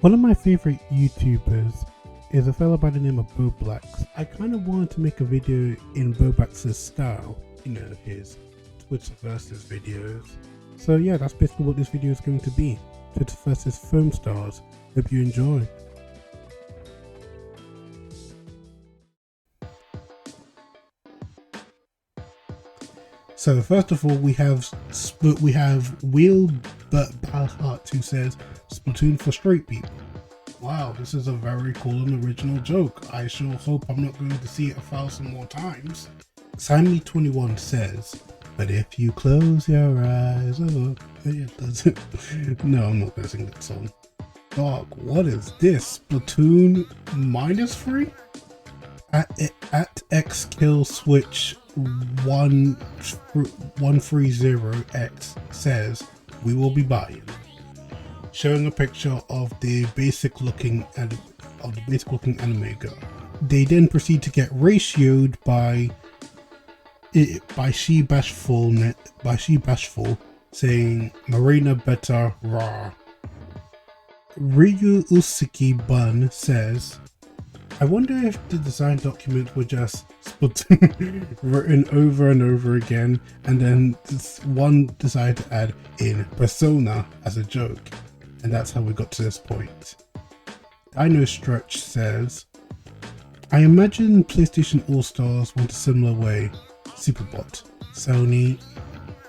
One of my favorite YouTubers is a fellow by the name of Boblax. I kind of wanted to make a video in Boblax's style, you know, his Twitter versus videos. So yeah, that's basically what this video is going to be. Twitter versus FOAMSTARS. Hope you enjoy. So first of all, we have Wheel Balhart who says Splatoon for straight people. Wow, this is a very cool and original joke. I sure hope I'm not going to see it 1,000 more times. Sammy21 says, but if you close your eyes, oh, it doesn't. No, I'm not going to sing that song. Dog, what is this? Splatoon -3? At xkillswitch 130x says we will be buying, showing a picture of the basic looking anime girl. They then proceed to get ratioed by She Bashful saying Marina better rah. Ryu Usuki Bun says, I wonder if the design documents were just Splatoon written over and over again, and then one decided to add in Persona as a joke, and that's how we got to this point. Dino Stretch says, I imagine PlayStation All-Stars went a similar way. Superbot, Sony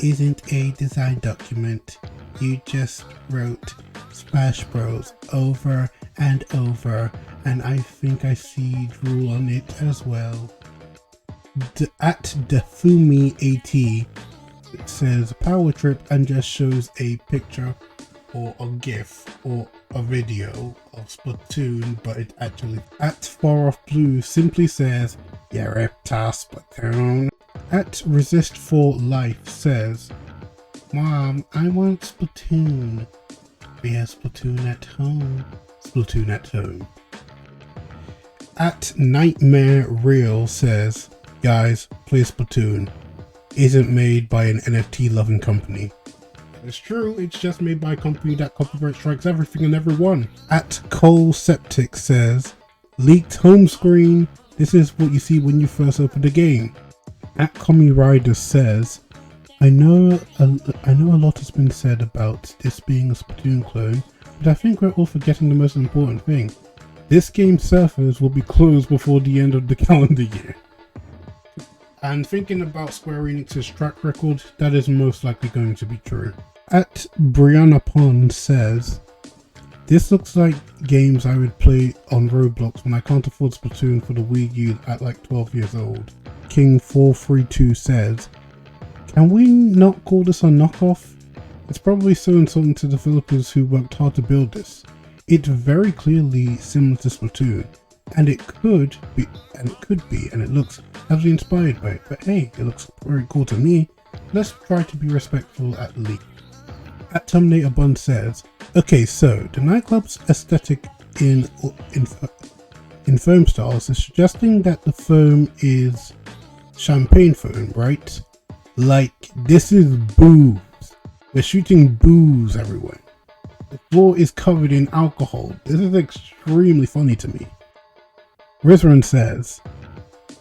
isn't a design document. You just wrote Smash Bros over and over, and I think I see drool on it as well. At Defumi80 it says power trip and just shows a picture or a gif or a video of Splatoon, but it actually at Far Off Blue simply says yeah, reptile Splatoon. At Resist for Life says, Mom, I want Splatoon. We have Splatoon at home. Splatoon at home. At Nightmare Real says, guys, play Splatoon. Isn't made by an NFT loving company. It's true, it's just made by a company that copyright strikes everything and everyone. At Cole Septic says, leaked home screen. This is what you see when you first open the game. At Commie Rider says, I know a lot has been said about this being a Splatoon clone, but I think we're all forgetting the most important thing. This game's servers will be closed before the end of the calendar year. And thinking about Square Enix's track record, that is most likely going to be true. At Brianna Pond says, this looks like games I would play on Roblox when I can't afford Splatoon for the Wii U at like 12 years old. King432 says, can we not call this a knockoff? It's probably so insulting to developers who worked hard to build this. It's very clearly similar to Splatoon, and it could be, and it looks heavily inspired by it, but hey, it looks very cool to me. Let's try to be respectful at least. At Terminator Bun says, okay, so the nightclub's aesthetic in FOAMSTARS is suggesting that the foam is champagne foam, right? Like, this is booze. We're shooting booze everywhere. The floor is covered in alcohol. This is extremely funny to me. Rizran says,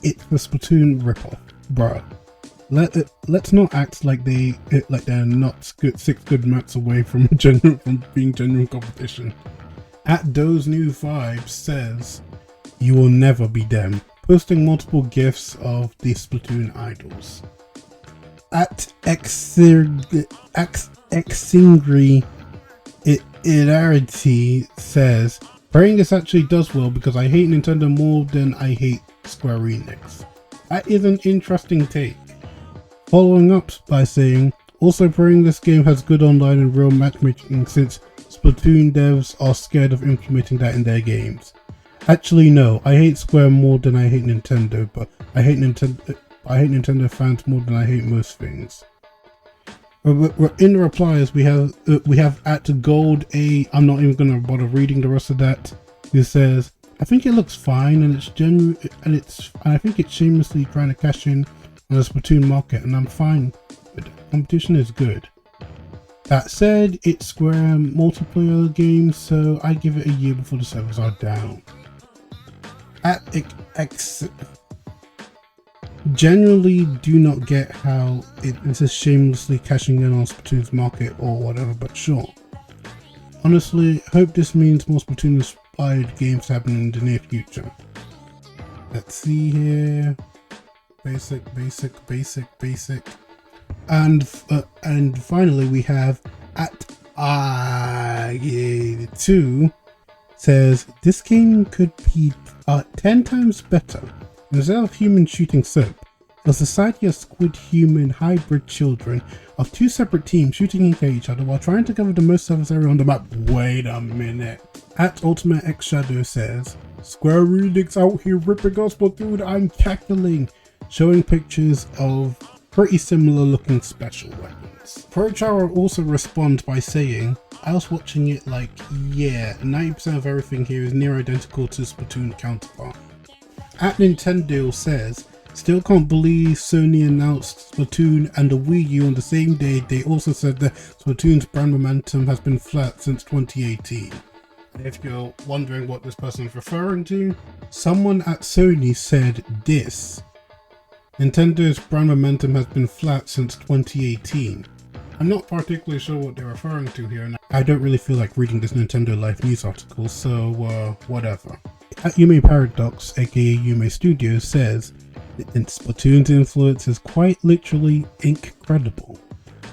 it's the Splatoon ripoff, bruh. Let's not act like they're not 6 good maps away from being genuine competition. At Those New Vibes says, you will never be them, posting multiple gifs of the Splatoon idols. At Xingri Hilarity says, praying this actually does well because I hate Nintendo more than I hate Square Enix. That is an interesting take. Following up by saying, also praying this game has good online and real matchmaking since Splatoon devs are scared of implementing that in their games. Actually no, I hate Square more than I hate Nintendo, but I hate Nintendo fans more than I hate most things. In the replies we have at Gold A, I'm not even gonna bother reading the rest of that, who says, I think it looks fine and it's genuine and I think it's shamelessly trying to cash in on the Splatoon market and I'm fine with it. Competition is good. That said, it's Square multiplayer game, so I give it a year before the servers are down. Generally do not get how it is shamelessly cashing in on Splatoon's market or whatever, but sure. Honestly, hope this means more Splatoon inspired games happen in the near future. Let's see here. Basic. And finally we have at2 says this game could be 10 times better. Instead of human shooting soap, a society of squid human hybrid children of two separate teams shooting at each other while trying to cover the most surface area on the map. Wait a minute. At Ultimate X Shadow says, Square-Enix out here ripping us, but dude, I'm cackling, showing pictures of pretty similar looking special weapons. ProChara also responds by saying, I was watching it like, yeah, 90% of everything here is near identical to Splatoon counterpart. At Nintendo says, still can't believe Sony announced Splatoon and the Wii U on the same day. They also said that Splatoon's brand momentum has been flat since 2018. If you're wondering what this person is referring to, someone at Sony said this. Nintendo's brand momentum has been flat since 2018. I'm not particularly sure what they're referring to here, and I don't really feel like reading this Nintendo Life news article, so whatever. At Yume Paradox, aka Yume Studios, says Splatoon's influence is quite literally incredible.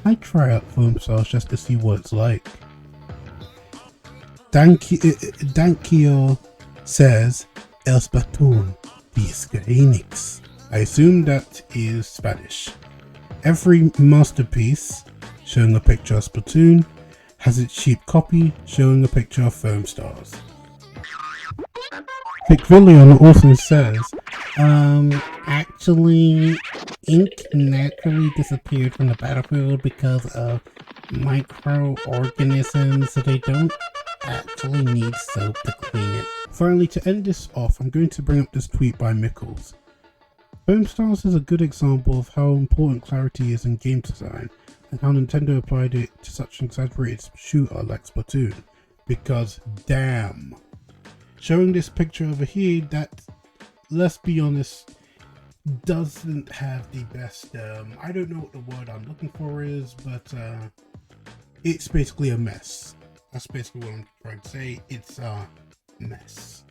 I'd try out FOAMSTARS just to see what it's like. Dankio says El Splatoon de square-enix. I assume that is Spanish. Every masterpiece, showing a picture of Splatoon, has its cheap copy showing a picture of FOAMSTARS. Vicvillion also says, actually, ink naturally disappeared from the battlefield because of microorganisms, so they don't actually need soap to clean it. Finally, to end this off, I'm going to bring up this tweet by Mickles. FOAMSTARS is a good example of how important clarity is in game design, and how Nintendo applied it to such an exaggerated shooter like Splatoon, because damn. Showing this picture over here that, let's be honest, doesn't have the best, I don't know what the word I'm looking for is, but it's basically a mess. That's basically what I'm trying to say. It's a mess.